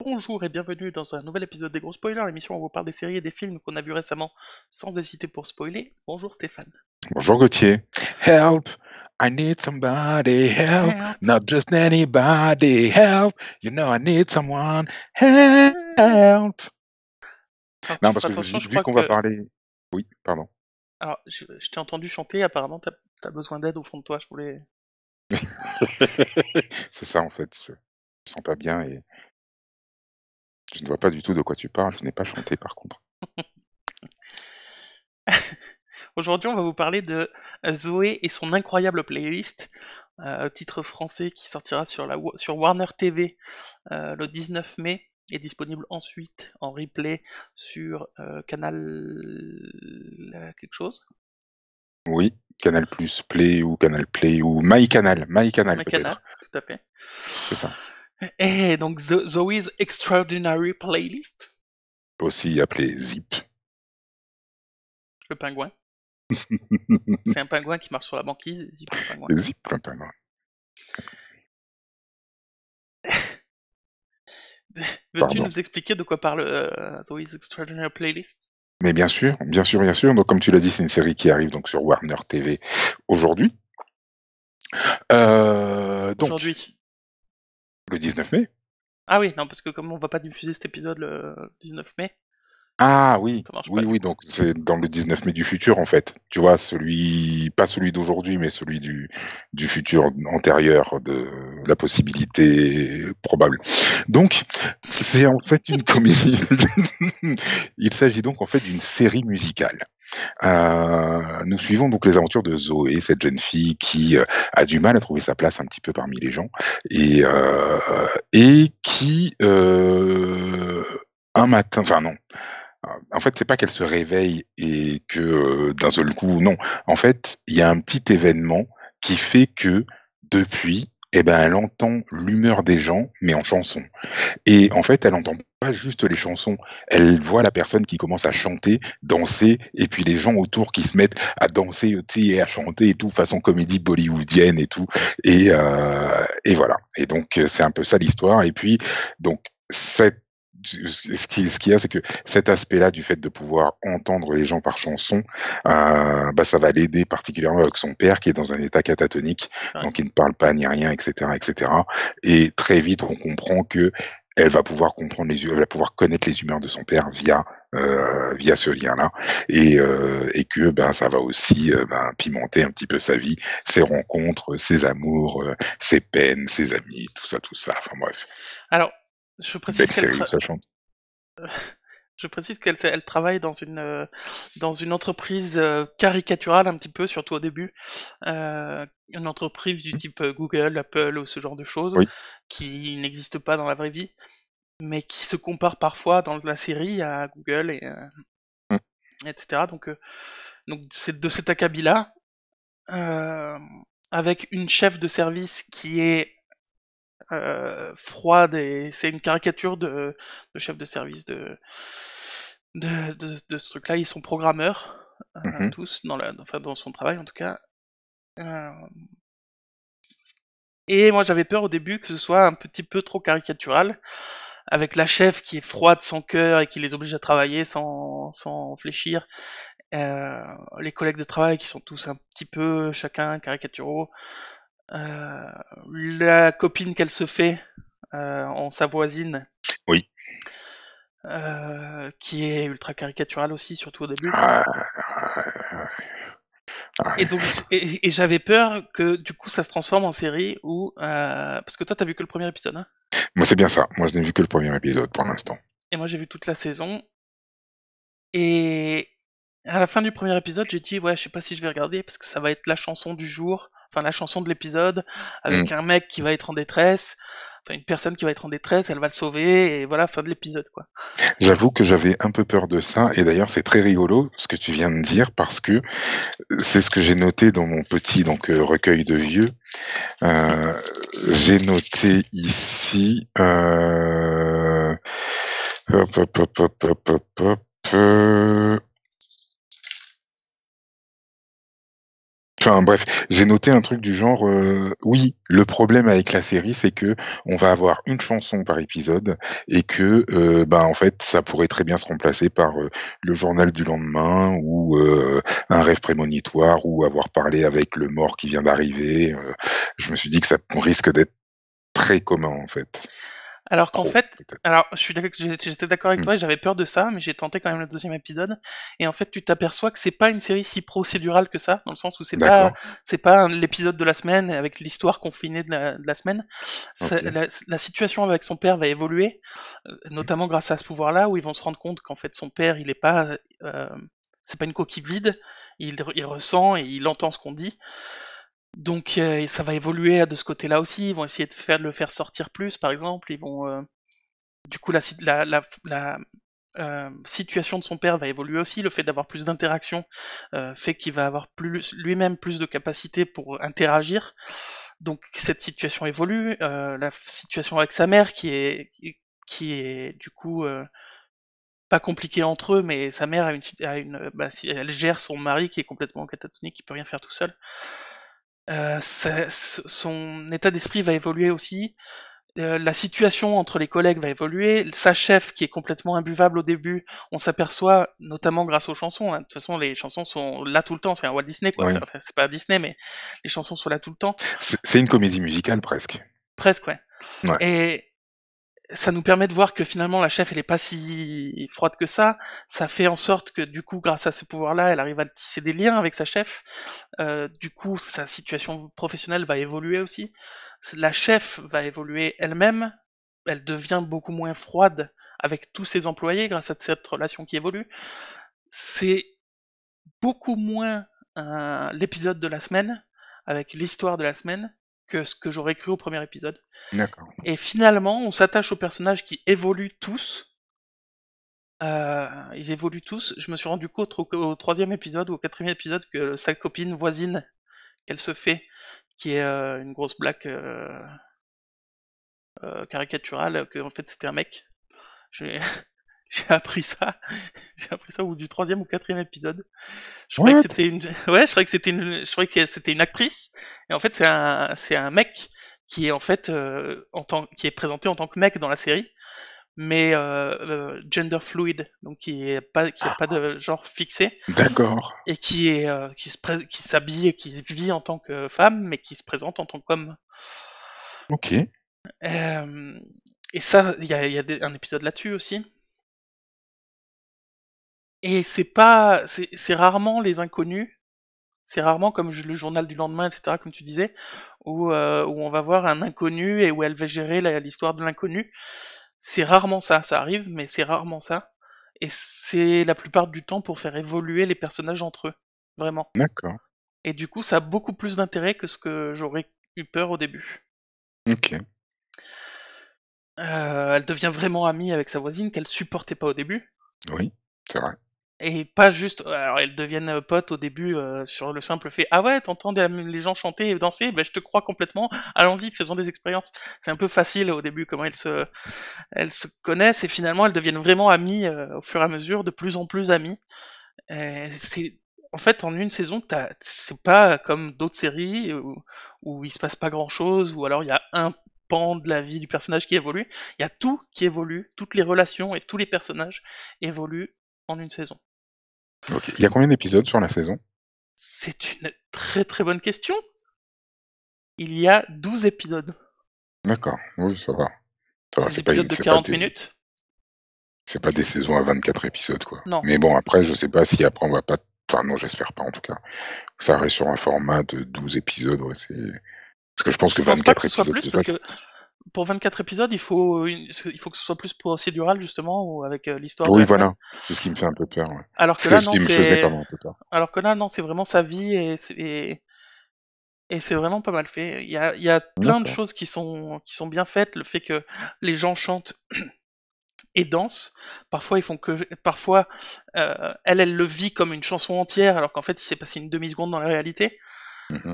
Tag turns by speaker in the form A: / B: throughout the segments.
A: Bonjour et bienvenue dans un nouvel épisode des Gros Spoilers, l'émission où on vous parle des séries et des films qu'on a vus récemment sans hésiter pour spoiler. Bonjour Stéphane.
B: Bonjour Gauthier. Help! I need somebody help,
A: Help.
B: not just anybody help. You know I need someone help.
A: Alors tu
B: Non,
A: feras
B: parce que
A: attention,
B: vu,
A: je
B: vu
A: crois
B: qu'on va
A: que...
B: parler. Oui, pardon.
A: Alors, je t'ai entendu chanter, apparemment t'as besoin d'aide au fond de toi, je voulais...
B: C'est ça en fait. Je me sens pas bien et je ne vois pas du tout de quoi tu parles. Je n'ai pas chanté par contre.
A: Aujourd'hui on va vous parler de Zoé et son incroyable playlist, titre français qui sortira sur Warner TV le 19 mai, est disponible ensuite en replay sur Canal... quelque chose.
B: Oui, Canal Plus Play ou Canal Play ou MyCanal
A: Un canal,
B: peut-être.
A: tout à fait.
B: C'est ça.
A: Et donc Zoe's Extraordinary Playlist,
B: Aussi appelé Zip.
A: le pingouin. C'est un pingouin qui marche sur la banquise, Zip le pingouin.
B: Zip, plein pingouin.
A: Veux-tu
B: Pardon.
A: nous expliquer de quoi parle Zoe's Extraordinary Playlist?
B: Mais bien sûr, bien sûr, bien sûr. Donc, comme tu l'as dit, c'est une série qui arrive donc sur Warner TV aujourd'hui. Donc,
A: Aujourd'hui.
B: le 19 mai.
A: Ah oui, non, parce que comme on va pas diffuser cet épisode le 19 mai,
B: Ah oui,
A: ça marche pas
B: oui,
A: du
B: oui,
A: coup.
B: donc c'est dans le 19 mai du futur en fait. Tu vois, celui, pas celui d'aujourd'hui, mais celui du futur antérieur de la possibilité probable. Donc, c'est en fait une comédie. Il s'agit donc en fait d'une série musicale. Nous suivons donc les aventures de Zoé, cette jeune fille qui a du mal à trouver sa place un petit peu parmi les gens et qui un matin, enfin non, en fait c'est pas qu'elle se réveille et que d'un seul coup, non. En fait, il y a un petit événement qui fait que depuis, eh ben, elle entend l'humeur des gens, mais en chanson. Et en fait, elle entend pas juste les chansons, elle voit la personne qui commence à chanter, danser, et puis les gens autour qui se mettent à danser, tu sais, et à chanter et tout, façon comédie bollywoodienne et tout. Et voilà. Et donc, c'est un peu ça l'histoire. Et puis, donc, ce qu'il y a, c'est que cet aspect-là du fait de pouvoir entendre les gens par chanson, bah, ça va l'aider particulièrement avec son père qui est dans un état catatonique,
A: Ouais.
B: donc il ne parle pas ni rien, etc., etc. Et très vite, on comprend que elle va pouvoir elle va pouvoir connaître les humeurs de son père via ce lien-là, et que ben ça va aussi ben, pimenter un petit peu sa vie, ses rencontres, ses amours, ses peines, ses amis, tout ça, tout ça. Enfin bref,
A: Alors, je précise
B: belle
A: qu'elle
B: série où
A: tra-
B: ça chante.
A: je précise qu'elle travaille dans une entreprise caricaturale un petit peu, surtout au début. Une entreprise du
B: Hmm.
A: type Google, Apple ou ce genre de choses,
B: Oui.
A: qui n'existe pas dans la vraie vie, mais qui se compare parfois dans la série à Google
B: Hmm.
A: etc. Donc c'est de cet acabit-là, euh, avec une chef de service qui est froide et c'est une caricature de chef de service de ce truc-là. Ils sont programmeurs,
B: Mhm.
A: tous, enfin, dans son travail en tout cas. Euh, et moi j'avais peur au début que ce soit un petit peu trop caricatural, avec la chef qui est froide sans cœur et qui les oblige à travailler sans fléchir, euh, les collègues de travail qui sont tous un petit peu chacun caricaturaux, euh, la copine qu'elle se fait en sa voisine,
B: Oui.
A: qui est ultra caricaturale aussi, surtout au début.
B: Ah, ah,
A: Et donc, et j'avais peur que du coup ça se transforme en série où, parce que toi t'as vu que le premier épisode, hein,
B: moi c'est bien ça. Moi je n'ai vu que le premier épisode pour l'instant.
A: et moi j'ai vu toute la saison, et à la fin du premier épisode j'ai dit ouais je sais pas si je vais regarder parce que ça va être la chanson du jour, enfin la chanson de l'épisode,
B: Hmm.
A: avec un mec qui va être en détresse, enfin une personne qui va être en détresse, elle va le sauver, et voilà, fin de l'épisode quoi.
B: J'avoue que j'avais un peu peur de ça, et d'ailleurs c'est très rigolo ce que tu viens de dire parce que c'est ce que j'ai noté dans mon petit donc recueil de vieux. Euh, j'ai noté ici. Hop, hop, hop, hop, hop, hop, hop, Enfin bref, j'ai noté un truc du genre, oui, le problème avec la série, c'est que on va avoir une chanson par épisode et que, en fait, ça pourrait très bien se remplacer par, le journal du lendemain ou, un rêve prémonitoire ou avoir parlé avec le mort qui vient d'arriver, je me suis dit que ça risque d'être très commun, en fait.
A: Alors qu'en
B: Trop,
A: fait,
B: peut-être.
A: alors j'étais d'accord avec
B: Mmh.
A: toi et j'avais peur de ça, mais j'ai tenté quand même le deuxième épisode. Et en fait, tu t'aperçois que c'est pas une série si procédurale que ça, dans le sens où
B: D'accord,
A: c'est pas l'épisode de la semaine avec l'histoire confinée de la semaine.
B: OK.
A: La situation avec son père va évoluer, notamment grâce à ce pouvoir-là, où ils vont se rendre compte qu'en fait son père, il est pas, c'est pas une coquille vide. Il ressent et il entend ce qu'on dit. Donc ça va évoluer de ce côté-là aussi. Ils vont essayer de le faire sortir plus, par exemple. Ils vont du coup la situation de son père va évoluer aussi. Le fait d'avoir plus d'interactions fait qu'il va avoir lui-même plus de capacité pour interagir. Donc cette situation évolue. La situation avec sa mère qui est du coup pas compliquée entre eux, mais sa mère elle gère son mari qui est complètement catatonique, qui peut rien faire tout seul. Son état d'esprit va évoluer aussi. La situation entre les collègues va évoluer. Sa chef, qui est complètement imbuvable au début, on s'aperçoit, notamment grâce aux chansons. Hein. De toute façon, les chansons sont là tout le temps. C'est un Walt Disney, quoi.
B: Oui.
A: Enfin, c'est pas Disney, mais les chansons sont là tout le temps.
B: C'est une comédie musicale presque.
A: Presque, ouais.
B: Ouais.
A: Et ça nous permet de voir que finalement la chef elle est pas si froide que ça. Ça fait en sorte que du coup grâce à ce pouvoir-là, elle arrive à tisser des liens avec sa chef. Du coup sa situation professionnelle va évoluer aussi. La chef va évoluer elle-même. Elle devient beaucoup moins froide avec tous ses employés grâce à cette relation qui évolue. C'est beaucoup moins l'épisode de la semaine avec l'histoire de la semaine que ce que j'aurais cru au premier épisode.
B: D'accord.
A: Et finalement, on s'attache aux personnages qui évoluent tous. Ils évoluent tous. Je me suis rendu compte au troisième épisode ou au quatrième épisode que sa copine voisine qu'elle se fait, qui est une grosse blague caricaturale, que en fait c'était un mec. J'ai j'ai appris ça. J'ai appris ça au bout du troisième ou quatrième épisode. Je croyais que
B: What?
A: c'était une, ouais, je croyais que c'était une actrice. Et en fait, c'est un mec qui est en fait qui est présenté en tant que mec dans la série, mais gender fluid, donc qui a pas de genre fixé
B: D'accord.
A: et qui s'habille et qui vit en tant que femme, mais qui se présente en tant qu'homme.
B: OK.
A: Euh, et ça, il y a un épisode là-dessus aussi. Et c'est rarement les inconnus. C'est rarement comme le journal du lendemain, etc., comme tu disais, où on va voir un inconnu et où elle va gérer l'histoire de l'inconnu. C'est rarement ça, ça arrive, mais c'est rarement ça. Et c'est la plupart du temps pour faire évoluer les personnages entre eux, vraiment.
B: D'accord.
A: Et du coup, ça a beaucoup plus d'intérêt que ce que j'aurais eu peur au début.
B: OK.
A: Elle devient vraiment amie avec sa voisine qu'elle supportait pas au début.
B: Oui, c'est vrai.
A: Et pas juste, alors elles deviennent potes au début sur le simple fait, ah ouais, t'entends les gens chanter et danser, ben je te crois complètement, allons-y, faisons des expériences. C'est un peu facile au début comment elles se connaissent et finalement elles deviennent vraiment amies au fur et à mesure, de plus en plus amies. C'est en fait en une saison, c'est pas comme d'autres séries où il se passe pas grand-chose, ou alors il y a un pan de la vie du personnage qui évolue. Il y a tout qui évolue, toutes les relations et tous les personnages évoluent en une saison.
B: OK. Il y a combien d'épisodes sur la saison?
A: C'est une très très bonne question. Il y a 12 épisodes.
B: D'accord. Oui, ça va. Ça
A: C'est
B: va,
A: des épisodes de
B: c'est pas
A: 40
B: des
A: minutes.
B: saisons à 24 épisodes, quoi.
A: Non.
B: Mais bon, après, je sais pas si après on va pas enfin non, j'espère pas en tout cas. Ça reste sur un format de 12 épisodes, ouais, c'est parce que je pense que
A: Je pense pas que
B: 24
A: ce soit
B: épisodes
A: plus
B: de ça,
A: parce que pour 24 épisodes, il faut que ce soit plus procédural justement ou avec l'histoire de
B: oui,
A: la semaine.
B: voilà, c'est ce qui me fait un peu peur, ouais.
A: Alors que
B: C'est
A: là
B: ce
A: non,
B: qui me faisait pardon un peu peur.
A: c'est vraiment sa vie et c'est vraiment pas mal fait. Il y a plein de
B: D'accord.
A: choses qui sont bien faites. Le fait que les gens chantent et dansent. Parfois, parfois, elle le vit comme une chanson entière, alors qu'en fait, il s'est passé une demi-seconde dans la réalité.
B: Mmh.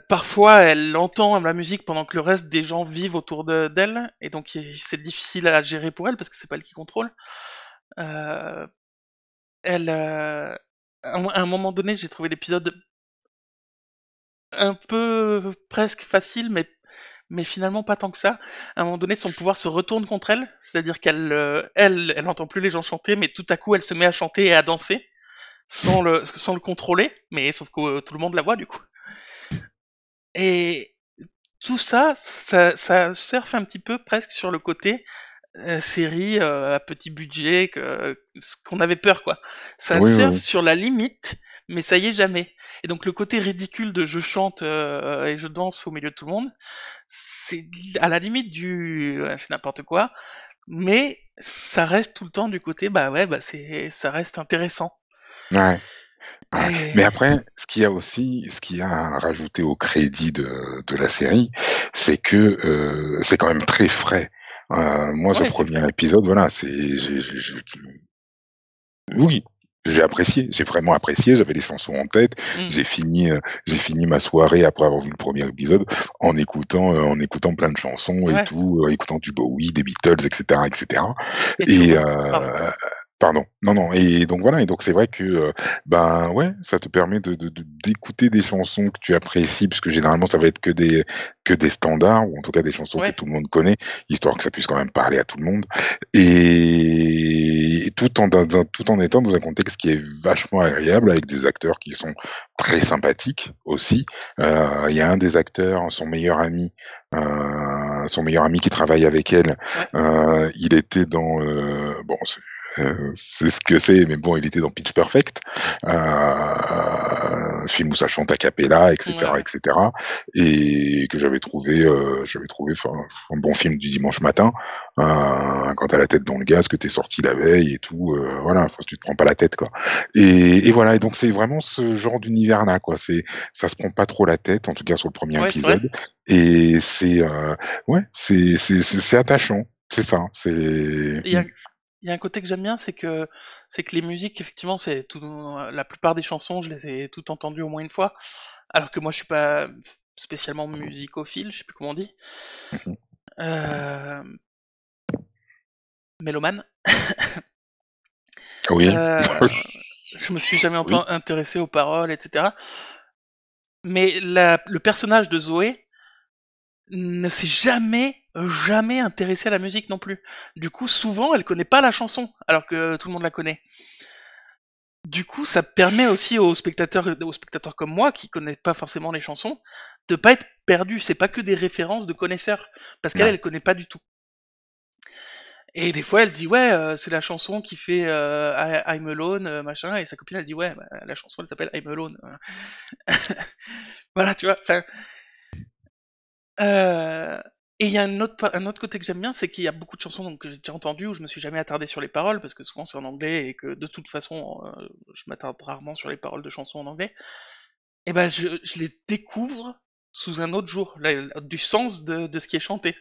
A: Parfois, elle entend la musique pendant que le reste des gens vivent autour d'elle, et donc c'est difficile à gérer pour elle parce que c'est pas elle qui contrôle. Euh, elle, à un moment donné, j'ai trouvé l'épisode un peu presque facile, mais finalement pas tant que ça. À un moment donné, son pouvoir se retourne contre elle, c'est-à-dire elle n'entend plus les gens chanter, mais tout à coup, elle se met à chanter et à danser sans le contrôler, mais sauf que tout le monde la voit du coup. Et tout ça surfe un petit peu presque sur le côté série à petit budget, ce qu'on avait peur quoi. Ça
B: Oui, oui,
A: surfe
B: oui.
A: sur la limite, mais ça y est jamais. Et donc le côté ridicule de je chante et je danse au milieu de tout le monde, c'est à la limite c'est n'importe quoi, mais ça reste tout le temps du côté bah ouais bah ça reste intéressant.
B: Ouais. Ouais. Mais
A: Et
B: après, ce qu'il y a à rajouter au crédit de la série, c'est que c'est quand même très frais. Moi, ce
A: ouais c'est
B: premier
A: vrai.
B: épisode, voilà, oui, j'ai apprécié, j'ai vraiment apprécié, j'avais les chansons en tête.
A: Mm.
B: J'ai fini ma soirée après avoir vu le premier épisode en écoutant plein de chansons et
A: Ouais.
B: tout, écoutant du Bowie, des Beatles, et cetera, et cetera.
A: Et tu
B: Et
A: pardon.
B: pardon, non, non, et donc voilà, et donc c'est vrai que, ben, ouais, ça te permet d'écouter des chansons que tu apprécies, puisque généralement ça va être que des standards ou en tout cas des chansons que
A: Ouais.
B: tout le monde connaît, histoire que ça puisse quand même parler à tout le monde. Et tout en étant dans un contexte qui est vachement agréable avec des acteurs qui sont très sympathiques aussi. Il y a un des acteurs, son meilleur ami qui travaille avec elle,
A: Ouais.
B: il était dans, bon, c'est ce que c'est, mais bon, il était dans Pitch Perfect, un film où ça chante a cappella, et
A: Ouais,
B: cetera,
A: ouais.
B: et cetera, et que j'avais trouvé enfin, un bon film du dimanche matin. Quand t'as la tête dans le gaz, que t'es sorti la veille et tout, voilà, enfin, tu te prends pas la tête, quoi. Et voilà, et donc c'est vraiment ce genre d'univers-là, quoi. Ça se prend pas trop la tête, en tout cas sur le premier
A: Ouais, c'est vrai.
B: épisode, et ouais, c'est attachant. C'est ça.
A: Il y a, il y a un côté que j'aime bien, c'est que les musiques, effectivement, la plupart des chansons, je les ai toutes entendues au moins une fois, alors que moi, je suis pas spécialement musicophile, je sais plus comment on dit,
B: Mhm.
A: euh, mélomane.
B: Oui,
A: Euh, je me suis jamais
B: oui,
A: intéressé aux paroles, etc. Mais le personnage de Zoé ne s'est jamais intéressé à la musique non plus. Du coup, souvent, elle connaît pas la chanson, alors que tout le monde la connaît. Du coup, ça permet aussi aux spectateurs comme moi, qui connaissent pas forcément les chansons, de pas être perdus. C'est pas que des références de connaisseurs, parce qu'elle,
B: ouais,
A: elle connaît pas du tout. Et des fois, elle dit ouais, c'est la chanson qui fait I'm Alone, machin, et sa copine elle dit ouais, bah, la chanson elle s'appelle I'm Alone. Voilà, tu vois. Enfin, euh, et il y a un autre côté que j'aime bien, c'est qu'il y a beaucoup de chansons donc, que j'ai déjà entendues où je me suis jamais attardé sur les paroles, parce que souvent c'est en anglais et que de toute façon, je m'attarde rarement sur les paroles de chansons en anglais. Et ben je les découvre sous un autre jour, du sens de ce qui est chanté.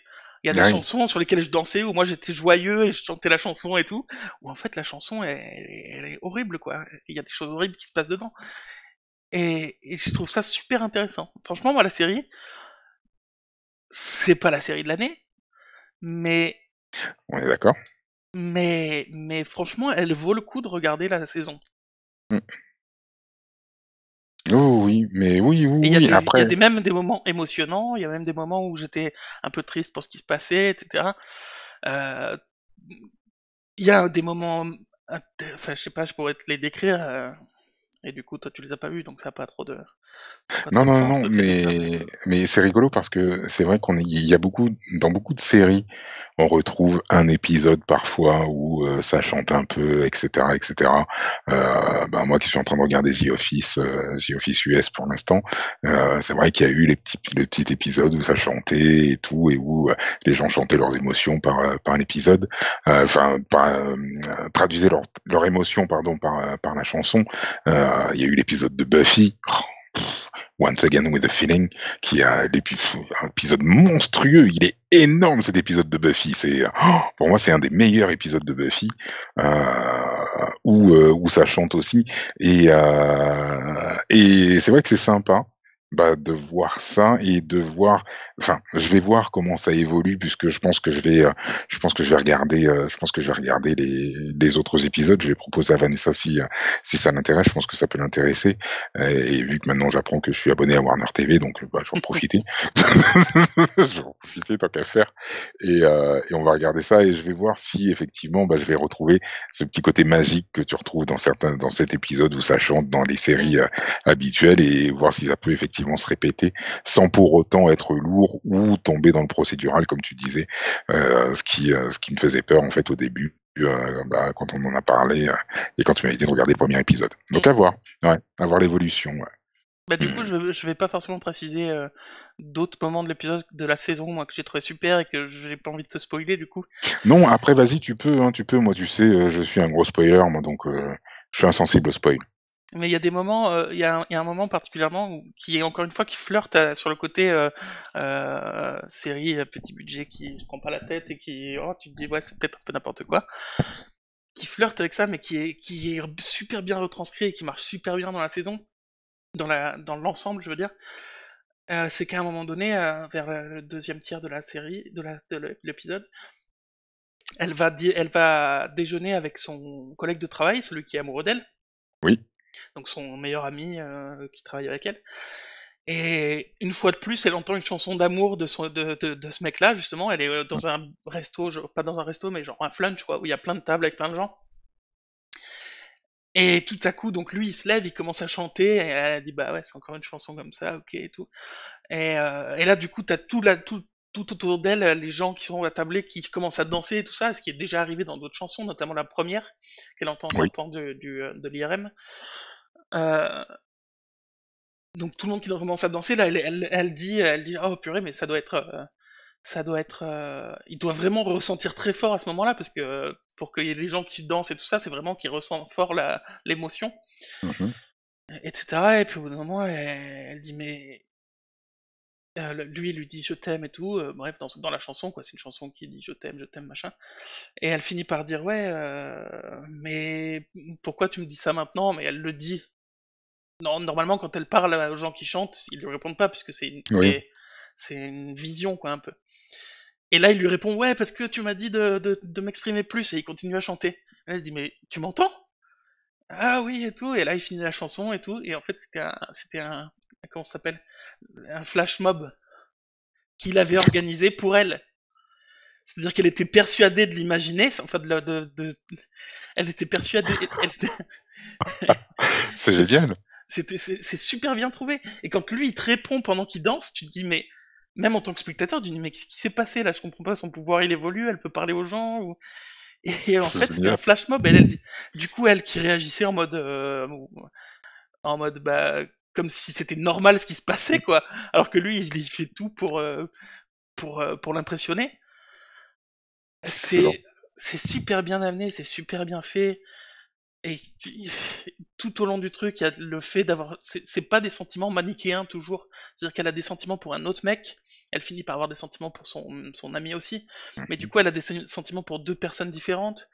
A: Il y a des
B: oui,
A: chansons sur lesquelles je dansais, où moi j'étais joyeux et je chantais la chanson et tout, où en fait la chanson elle est horrible quoi. Il y a des choses horribles qui se passent dedans. Et je trouve ça super intéressant. Franchement, moi la série, c'est pas la série de l'année, mais
B: on est d'accord.
A: mais franchement, elle vaut le coup de regarder la saison.
B: Mm. Oui, oui, mais oui,
A: Et
B: oui, oui.
A: il y a
B: Après,
A: même des moments émotionnants, il y a même des moments où j'étais un peu triste pour ce qui se passait, etc. Euh, Il y a des moments, enfin, je sais pas, je pourrais te les décrire, et du coup, toi, tu les as pas vus, donc ça a pas
B: non,
A: trop de
B: non,
A: sens
B: non,
A: de te les décrire, mais.
B: mais c'est rigolo parce que c'est vrai il y a dans beaucoup de séries, on retrouve un épisode parfois où ça chante un peu, etc., etc. Ben moi qui suis en train de regarder The Office US pour l'instant, c'est vrai qu'il y a eu les petits épisodes où ça chantait et tout, et où les gens chantaient leurs émotions par un épisode, enfin, traduisaient leurs émotions, pardon, par la chanson. Il y a eu l'épisode de Buffy. Once Again with a Feeling, qui a un épisode monstrueux. Il est énorme cet épisode de Buffy. Pour moi, c'est un des meilleurs épisodes de Buffy, où ça chante aussi. Et c'est vrai que c'est sympa, de voir ça et de voir enfin, je vais voir comment ça évolue puisque je pense que je vais regarder, les autres épisodes. Je vais proposer à Vanessa si ça l'intéresse, je pense que ça peut l'intéresser, et vu que maintenant j'apprends que je suis abonné à Warner TV, donc je vais en profiter. Je vais en profiter tant qu'à faire et on va regarder ça et je vais voir si effectivement, je vais retrouver ce petit côté magique que tu retrouves dans cet épisode où ça chante dans les
A: Mm.
B: séries, habituelles et voir si ça peut effectivement se répéter sans pour autant être lourd ou tomber dans le procédural comme tu disais, ce qui me faisait peur en fait au début, quand on en a parlé, et quand tu m'avais dit de regarder le premier épisode. Donc
A: Mm.
B: à voir l'évolution, ouais.
A: Bah du coup,
B: Mmh.
A: je vais pas forcément préciser d'autres moments de l'épisode de la saison, moi, que j'ai trouvé super et que j'ai pas envie de te spoiler, du coup.
B: Non, après vas-y, tu peux, hein, tu peux. Moi, tu sais, je suis un gros spoiler, moi, donc je suis insensible au spoil.
A: Mais il y a des moments, il y a un moment particulièrement qui est encore une fois qui flirte sur le côté série petit budget qui se prend pas la tête et qui, oh, tu te dis ouais, c'est peut-être un peu n'importe quoi, qui flirte avec ça, mais qui est super bien retranscrit et qui marche super bien dans la saison, dans l'ensemble, je veux dire. C'est qu'à un moment donné, vers le deuxième tiers de la série, de l'épisode, elle va déjeuner avec son collègue de travail, celui qui est amoureux d'elle,
B: Oui,
A: donc son meilleur ami qui travaille avec elle. Et une fois de plus, elle entend une chanson d'amour de ce mec-là, justement. Elle est dans un resto, pas dans un resto, mais genre un flunch, quoi, où il y a plein de tables avec plein de gens. Et tout à coup, donc lui, il se lève, il commence à chanter, et elle dit, bah ouais, c'est encore une chanson comme ça, ok, et tout. Et là, du coup, t'as tout autour d'elle, les gens qui sont attablés, qui commencent à danser et tout ça, ce qui est déjà arrivé dans d'autres chansons, notamment la première, qu'elle entend en
B: oui,
A: sortant de l'IRM. Euh, donc tout le monde qui commence à danser, là, elle dit, oh purée, mais il doit vraiment ressentir très fort à ce moment-là, parce que pour qu'il y ait les gens qui dansent et tout ça, c'est vraiment qu'il ressent fort l'émotion,
B: mmh.
A: etc. Et puis au bout d'un moment, elle dit, mais lui, il lui dit je t'aime et tout, bref, dans la chanson, quoi, c'est une chanson qui dit je t'aime, machin. Et elle finit par dire ouais, mais pourquoi tu me dis ça maintenant? Mais elle le dit. Non, normalement, quand elle parle aux gens qui chantent, ils lui répondent pas, puisque
B: Oui,
A: c'est une vision, quoi, un peu. Et là, il lui répond ouais, parce que tu m'as dit de m'exprimer plus, et il continue à chanter. Elle dit mais tu m'entends? Ah oui, et tout. Et là, il finit la chanson et tout. Et en fait, comment ça s'appelle? Un flash mob qu'il avait organisé pour elle. C'est-à-dire qu'elle était persuadée de l'imaginer, enfin elle était persuadée,
B: c'est génial.
A: c'est super bien trouvé. Et quand lui il te répond pendant qu'il danse, tu te dis mais même en tant que spectateur, tu te dis mais qu'est-ce qui s'est passé là? Je comprends pas. Son pouvoir il évolue, elle peut parler aux gens. Et en
B: C'est
A: fait c'était un
B: génial.
A: flash mob. Du coup elle qui réagissait en mode bah comme si c'était normal ce qui se passait quoi. Alors que lui il fait tout pour l'impressionner.
B: C'est excellent.
A: C'est super bien amené, c'est super bien fait. Et tout au long du truc, il y a le fait d'avoir. C'est pas des sentiments manichéens toujours. C'est-à-dire qu'elle a des sentiments pour un autre mec. Elle finit par avoir des sentiments pour son ami aussi. Mais du
B: Mmh.
A: coup, elle a des sentiments pour deux personnes différentes.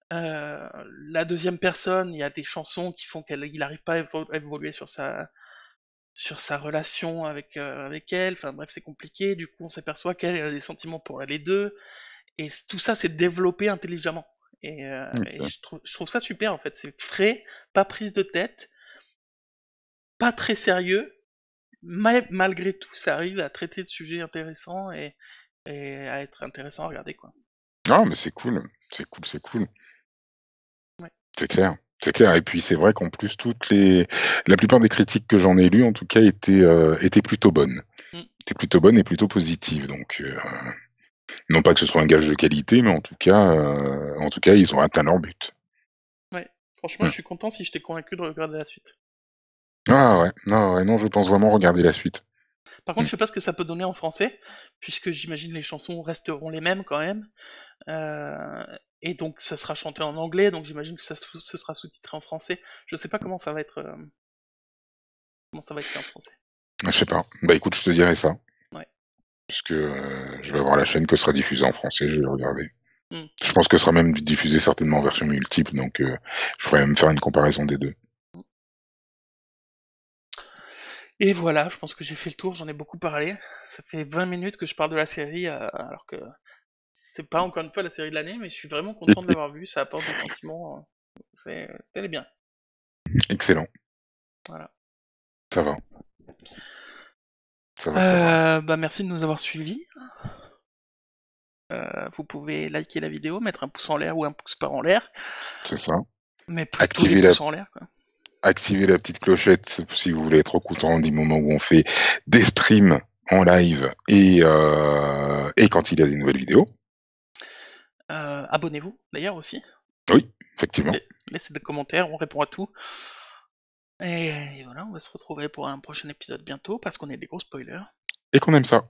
A: La deuxième personne, il y a des chansons qui font qu'il n'arrive pas à évoluer sur sa relation avec elle. Enfin bref, c'est compliqué. Du coup, on s'aperçoit qu'elle a des sentiments pour les deux. Et tout ça, c'est développé intelligemment. Et
B: OK.
A: je trouve ça super en fait. C'est frais, pas prise de tête, pas très sérieux, mais malgré tout, ça arrive à traiter de sujets intéressants et à être intéressant à regarder quoi.
B: Non, mais c'est cool, c'est cool, c'est cool.
A: Ouais.
B: C'est clair, c'est clair et puis c'est vrai qu'en plus la plupart des critiques que j'en ai lues en tout cas étaient plutôt bonnes.
A: Mm.
B: Étaient plutôt bonnes et plutôt positives donc non pas que ce soit un gage de qualité, mais en tout cas, ils ont atteint leur but.
A: Ouais. Franchement, je
B: Mmh.
A: suis content si je t'ai convaincu de regarder la suite.
B: Ah ouais, non, ouais, non, je pense vraiment regarder la suite.
A: Par contre,
B: Mmh.
A: je sais pas ce que ça peut donner en français, puisque j'imagine les chansons resteront les mêmes quand même. Et donc, ça sera chanté en anglais, donc j'imagine que ce sera sous-titré en français. Je sais pas comment ça va être fait en français.
B: Je sais pas. Bah écoute, je te dirai ça,
A: Ouais.
B: puisque, je vais voir la chaîne que sera diffusée en français, je vais regarder.
A: Mm.
B: Je pense que ce sera même diffusé certainement en version multiple, donc je pourrais même faire une comparaison des 2.
A: Et voilà, je pense que j'ai fait le tour, j'en ai beaucoup parlé. Ça fait 20 minutes que je parle de la série, alors que c'est pas encore une fois la série de l'année, mais je suis vraiment content de l'avoir vue, ça apporte des sentiments. Elle est bien.
B: Excellent.
A: Voilà.
B: Ça va. Ça va, ça va.
A: Bah merci de nous avoir suivis. Vous pouvez liker la vidéo, mettre un pouce en l'air ou un pouce pas en l'air,
B: C'est ça.
A: mais plutôt les
B: Activez la,
A: pouces en l'air, quoi.
B: activez la petite clochette si vous voulez être au courant du moment où on fait des streams en live et quand il y a des nouvelles vidéos.
A: Abonnez-vous d'ailleurs aussi.
B: Oui, effectivement.
A: Laissez des commentaires, on répond à tout. Et voilà, on va se retrouver pour un prochain épisode bientôt parce qu'on est des gros spoilers.
B: Et qu'on aime ça.